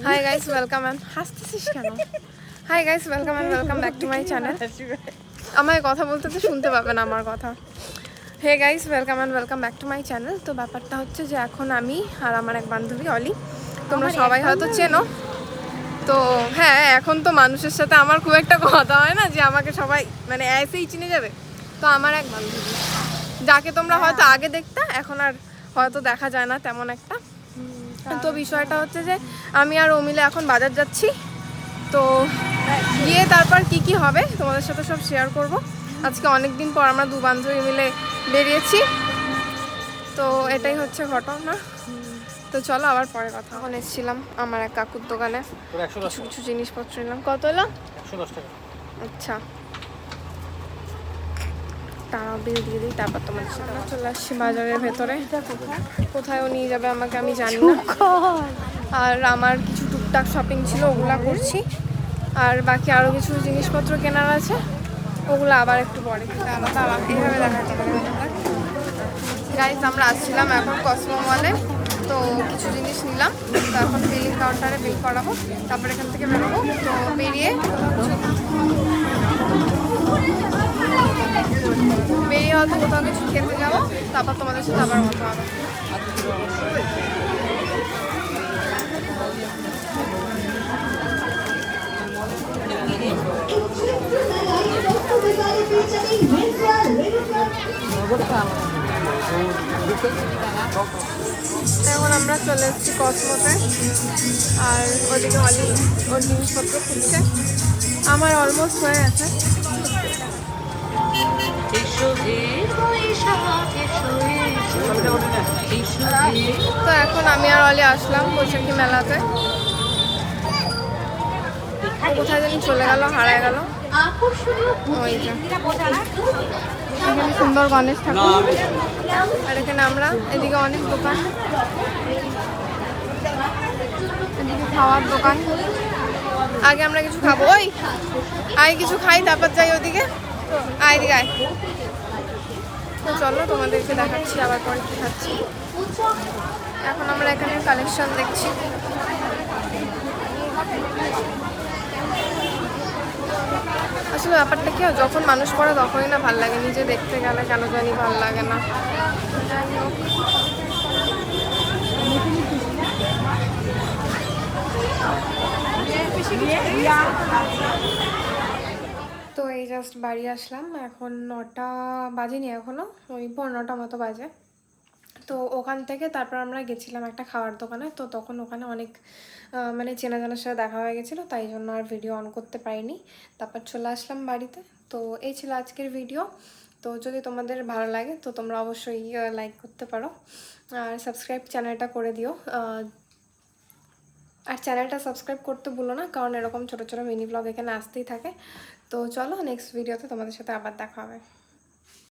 High guys welcome and হাসতেছিস কেন? Hi guys welcome and welcome back to my channel. আমায় কথা বলতে তো শুনতে পাবেন আমার কথা। Hey guys welcome and welcome back to my channel. তো ব্যাপারটা হচ্ছে যে এখন আমি আর আমার এক বান্ধবী অলি, তোমরা সবাই হয়তো চেনো। তো হ্যাঁ, এখন তো মানুষের সাথে আমার খুব একটা কথা হয় না যে আমাকে সবাই মানে এসেই চিনে যাবে। তো আমার এক বান্ধবী যাকে তোমরা হয়তো আগে দেখতে, এখন আর হয়তো দেখা যায় না তেমন একটা। তো বিষয়টা হচ্ছে যে আমি আর ও মিলে এখন বাজার যাচ্ছি। তো গিয়ে তারপর কি কি হবে তোমাদের সাথে সব শেয়ার করব। আজকে অনেক দিন পর আমরা দু বান্ধবী মিলে বেরিয়েছি, তো এটাই হচ্ছে ঘটনা। তো চলো আবার পরে কথা। এখন এসেছিলাম আমার এক কাকুর দোকানে, কিছু কিছু জিনিসপত্র নিলাম। কত হলো? 110 টাকা। আচ্ছা, টাকা বিল দিয়ে দিই, তারপর তোমাদের সাথে চলে আসছি বাজারের ভেতরে। কোথায়ও নিয়ে যাবে আমাকে আমি জানি না। আর আমার কিছু টুকটাক শপিং ছিল, ওগুলা করছি। আর বাকি আরও কিছু জিনিসপত্র কেনার আছে, ওগুলো আবার একটু পরে। এইভাবে দেখাচ্ছি গাইজ, আমরা আসছিলাম এখন কসমো মলে। তো কিছু জিনিস নিলাম, তো এখন বিলিং কাউন্টারে বিল করাবো, তারপর এখান থেকে বেরোবো। তো বেরিয়ে হয়তো কোথাও কিছু খেতে যাবো, তারপর তোমাদের সাথে আবার কথা হবে। এখন আমরা চলে এসেছি কসমোতে, আর ওদিকে অলি ওর জিনিসপত্র খুঁজছে। আমার অলমোস্ট হয়ে গেছে। তো এখন আমি আর অলি আসলাম বৈশাখী মেলাতে। কোথায় জানি চলে গেল, হারায় গেল। এখানে সুন্দর গণেশ ঠাকুর, আর এখানে আমরা, এদিকে অনেক দোকান, এদিকে খাওয়ার দোকান। আগে আমরা কিছু খাবো, ওই আয় কিছু খাই, তারপর যাই ওদিকে। আয় দিকে আয়। তো চলো তোমাদেরকে দেখাচ্ছি আবার পরে কি খাচ্ছি। এখন আমরা এখানে কালেকশন দেখছি। আসলে ব্যাপারটা কি হয়, যখন মানুষ পড়ে তখনই না ভাল লাগে, নিজে দেখতে গেলে কেন জানি ভাল লাগে না। তো এই জাস্ট বাড়ি আসলাম, এখন 9টা বাজেনি এখনো, ওই 9:15 মতো বাজে। তো ওখান থেকে তারপর আমরা গেছিলাম একটা খাওয়ার দোকানে। তো তখন ওখানে অনেক মানে চেনা জানার সাথে দেখা হয়ে গেছিলো, তাই জন্য আর ভিডিও অন করতে পারিনি। তারপর চলে আসলাম বাড়িতে। তো এই ছিল আজকের ভিডিও। তো যদি তোমাদের ভালো লাগে তো তোমরা অবশ্যই লাইক করতে পারো, আর সাবস্ক্রাইব চ্যানেলটা করে দিও। আর চ্যানেলটা সাবস্ক্রাইব করতে ভুলো না, কারণ এরকম ছোটো ছোটো মিনি ব্লগ এখানে আসতেই থাকে। তো চলো নেক্সট ভিডিওতে তোমাদের সাথে আবার দেখা হবে।